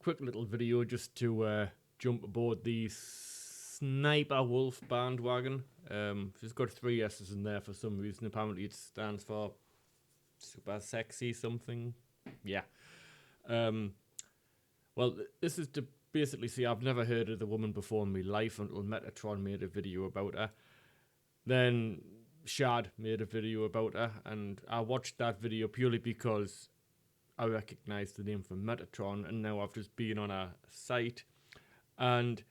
quick little video just to jump aboard the SSSniperwolf bandwagon. She's got 3 S's in there for some reason. Apparently it stands for super sexy something. Yeah. Well, this is to basically say I've never heard of the woman before in my life until Metatron made a video about her. Then Shad made a video about her, and I watched that video purely because I recognised the name from Metatron, and now I've just been on a site, and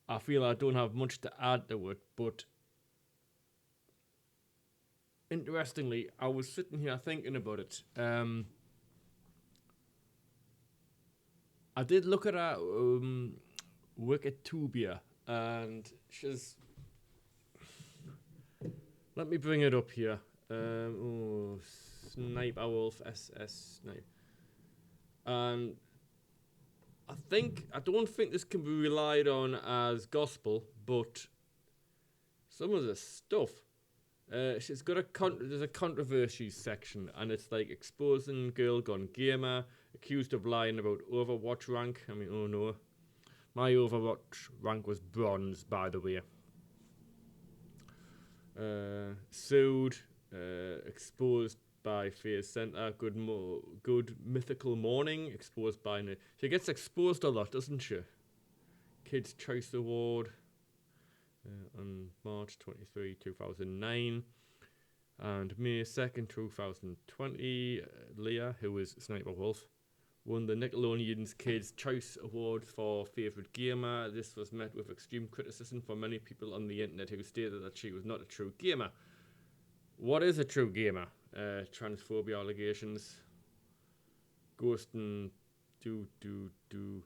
I feel I don't have much to add to it, but interestingly, I was sitting here thinking about it. I did look at her Wikitubia, and she's... Let me bring it up here. Sniperwolf SSSniper. And I don't think this can be relied on as gospel, but some of the stuff. She's got there's a controversies section, and it's like exposing girl gone gamer, accused of lying about Overwatch rank. I mean, oh no. My Overwatch rank was bronze, by the way. Sued, exposed by Phase Center, good mythical morning, exposed by... She gets exposed a lot, doesn't she? Kids' Choice Award on March 23, 2009. And May 2nd, 2020, Leah, who is Sniperwolf, won the Nickelodeon's Kids' Choice Award for Favourite Gamer. This was met with extreme criticism from many people on the internet who stated that she was not a true gamer. What is a true gamer? Transphobia allegations, ghosting, and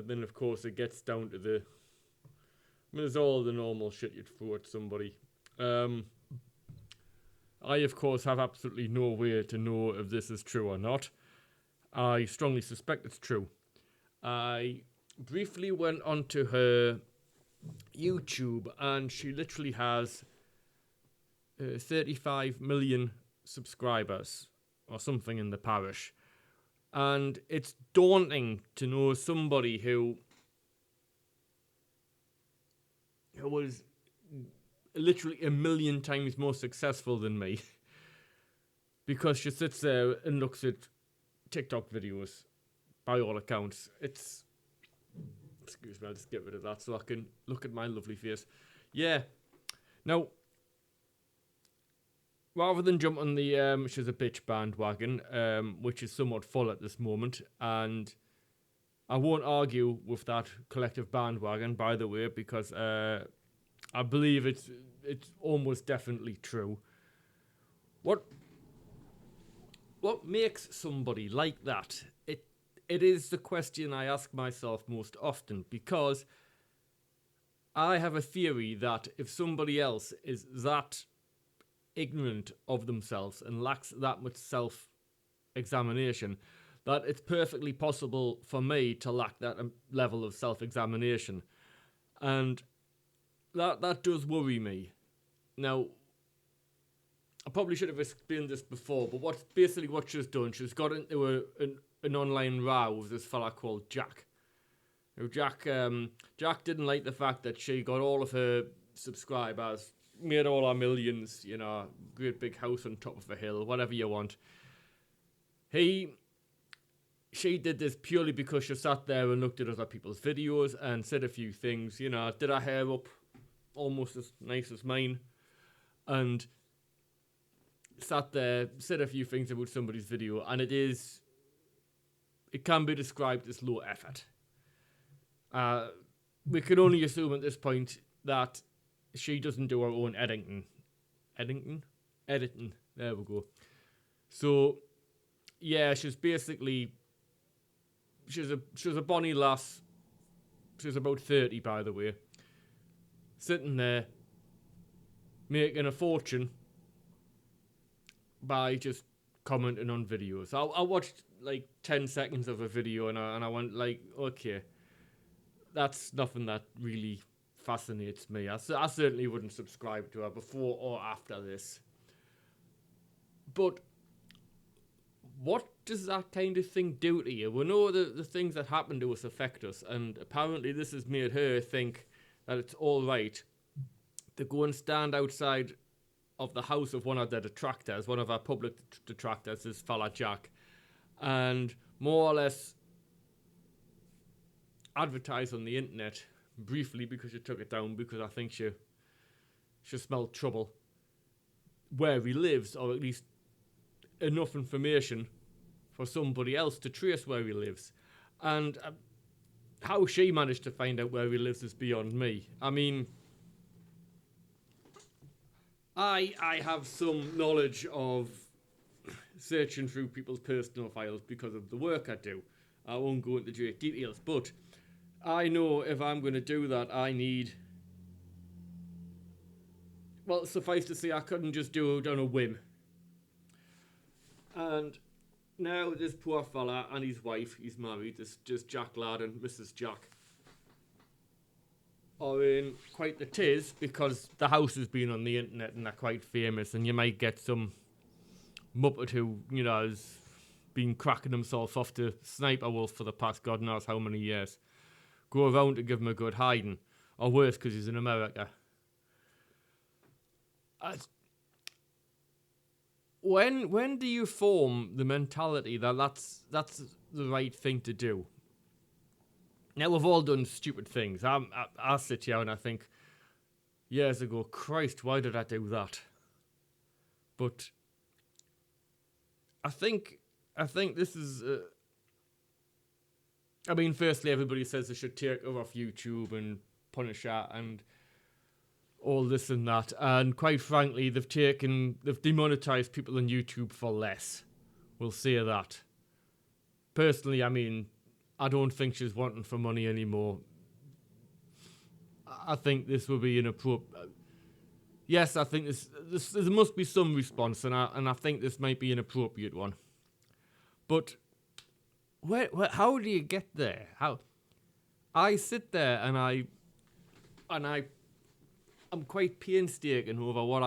then of course it gets down to the... I mean, there's all the normal shit you'd throw at somebody. I, of course, have absolutely no way to know if this is true or not. I strongly suspect it's true. I briefly went onto her YouTube, and she literally has 35 million subscribers or something in the parish. And it's daunting to know somebody who was literally a million times more successful than me, because she sits there and looks at TikTok videos. By all accounts, it's... Excuse me, I'll just get rid of that so I can look at my lovely face. Yeah. Now, rather than jump on the she's a bitch bandwagon, which is somewhat full at this moment, and I won't argue with that collective bandwagon, by the way, because I believe it's almost definitely true. What makes somebody like that? It is the question I ask myself most often, because I have a theory that if somebody else is that ignorant of themselves and lacks that much self-examination, that it's perfectly possible for me to lack that level of self-examination. And that does worry me. Now, I probably should have explained this before, but what she's done, she's got into an online row with this fella called Jack. Now, Jack didn't like the fact that she got all of her subscribers, made all her millions, you know, great big house on top of a hill, whatever you want. She did this purely because she sat there and looked at other people's videos and said a few things, you know, did her hair up almost as nice as mine, and sat there, said a few things about somebody's video, and it can be described as low effort. We can only assume at this point that she doesn't do her own editing. Editing? There we go. So, yeah, she's basically... She's a bonny lass. She's about 30, by the way. Sitting there, making a fortune by just commenting on videos. I watched like 10 seconds of a video and I went like, okay, that's nothing that really fascinates me. I certainly wouldn't subscribe to her before or after this. But what does that kind of thing do to you? We know the things that happen to us affect us, and apparently this has made her think that it's all right to go and stand outside of the house of one of their detractors, one of our public detractors, this fella Jack, and more or less advertise on the internet briefly, because she took it down because I think she smelled trouble, where he lives, or at least enough information for somebody else to trace where he lives. And how she managed to find out where he lives is beyond me. I mean, I have some knowledge of searching through people's personal files because of the work I do. I won't go into great details, but I know if I'm going to do that, I need... Well, suffice to say, I couldn't just do it on a whim. And now this poor fella and his wife, he's married, this just Jack lad and Mrs. Jack, are in quite the tiz because the house has been on the internet and they're quite famous, and you might get some muppet who, you know, has been cracking himself off to Sniperwolf for the past God knows how many years, go around to give him a good hiding, or worse because he's in America. When do you form the mentality that that's the right thing to do? Now, we've all done stupid things. I sit here and I think, years ago, Christ, why did I do that? But I think this is... I mean, firstly, everybody says they should take her off YouTube and punish her and all this and that. And quite frankly, they've demonetized people on YouTube for less. We'll say that. Personally, I mean, I don't think she's wanting for money anymore. I think this will be inappropriate. Yes, I think there must be some response, and I think this might be an appropriate one. But how do you get there? How? I sit there and I'm quite painstaking over what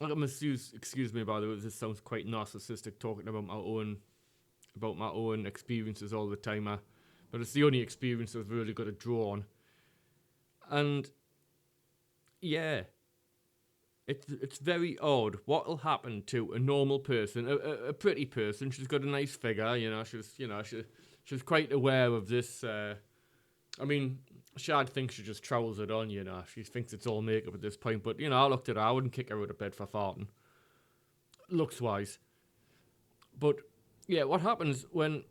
excuse me, by the way, this sounds quite narcissistic talking about my own experiences all the time, but it's the only experience I've really got to draw on. And yeah, it's very odd what'll happen to a normal person, a pretty person. She's got a nice figure, she's quite aware of this. I mean, Shad thinks she just trowels it on, She thinks it's all makeup at this point. But, I looked at her. I wouldn't kick her out of bed for farting. Looks-wise. But, yeah, what happens when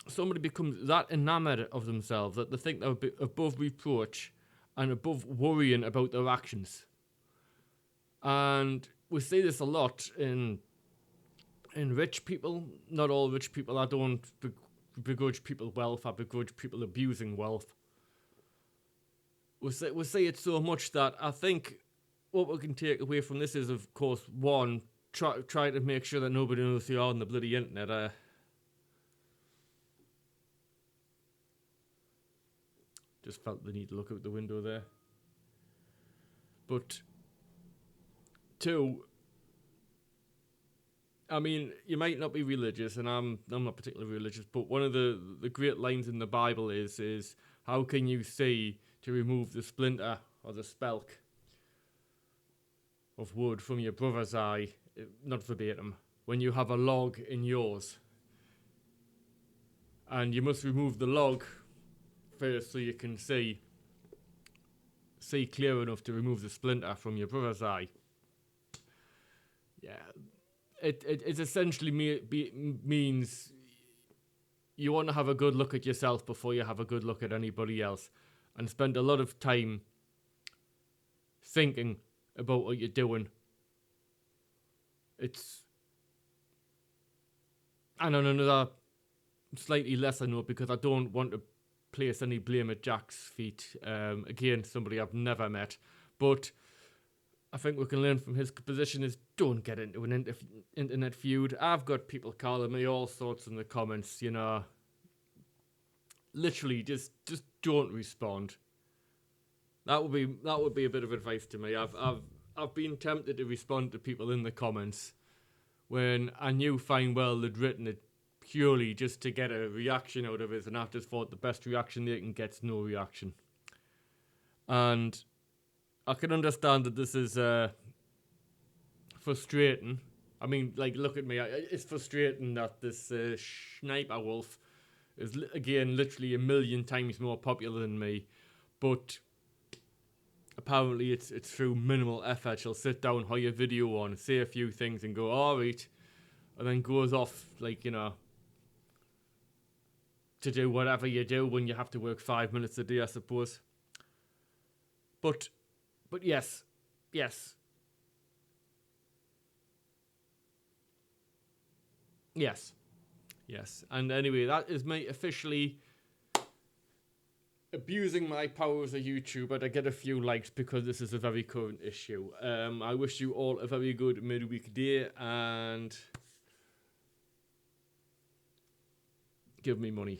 somebody becomes that enamoured of themselves that they think they're above reproach and above worrying about their actions? And we see this a lot in rich people. Not all rich people. I don't begrudge people wealth. I begrudge people abusing wealth. We say it so much that I think what we can take away from this is, of course, one, try to make sure that nobody knows you are on the bloody internet. Just felt the need to look out the window there. But two, I mean, you might not be religious, and I'm not particularly religious, but one of the great lines in the Bible is how can you see to remove the splinter or the spelk of wood from your brother's eye, not verbatim, when you have a log in yours? And you must remove the log first so you can see clear enough to remove the splinter from your brother's eye. Yeah, it essentially means you want to have a good look at yourself before you have a good look at anybody else, and spend a lot of time thinking about what you're doing. And on another slightly lesser note, because I don't want to place any blame at Jack's feet, again, somebody I've never met, but I think we can learn from his position is don't get into an internet feud. I've got people calling me all sorts in the comments, literally just don't respond. That would be a bit of advice to me. I've been tempted to respond to people in the comments when I knew fine well they'd written it purely just to get a reaction out of it, and I just thought the best reaction they can get's no reaction. And I can understand that this is frustrating. I mean, like, look at me. It's frustrating that this Sniper Wolf is, again, literally a million times more popular than me. But apparently it's through minimal effort. She'll sit down, hire a video on, say a few things and go, alright. And then goes off, like, you know, to do whatever you do when you have to work 5 minutes a day, I suppose. But yes. Yes. And anyway, that is me officially abusing my power as a YouTuber to get a few likes because this is a very current issue. I wish you all a very good midweek day and give me money.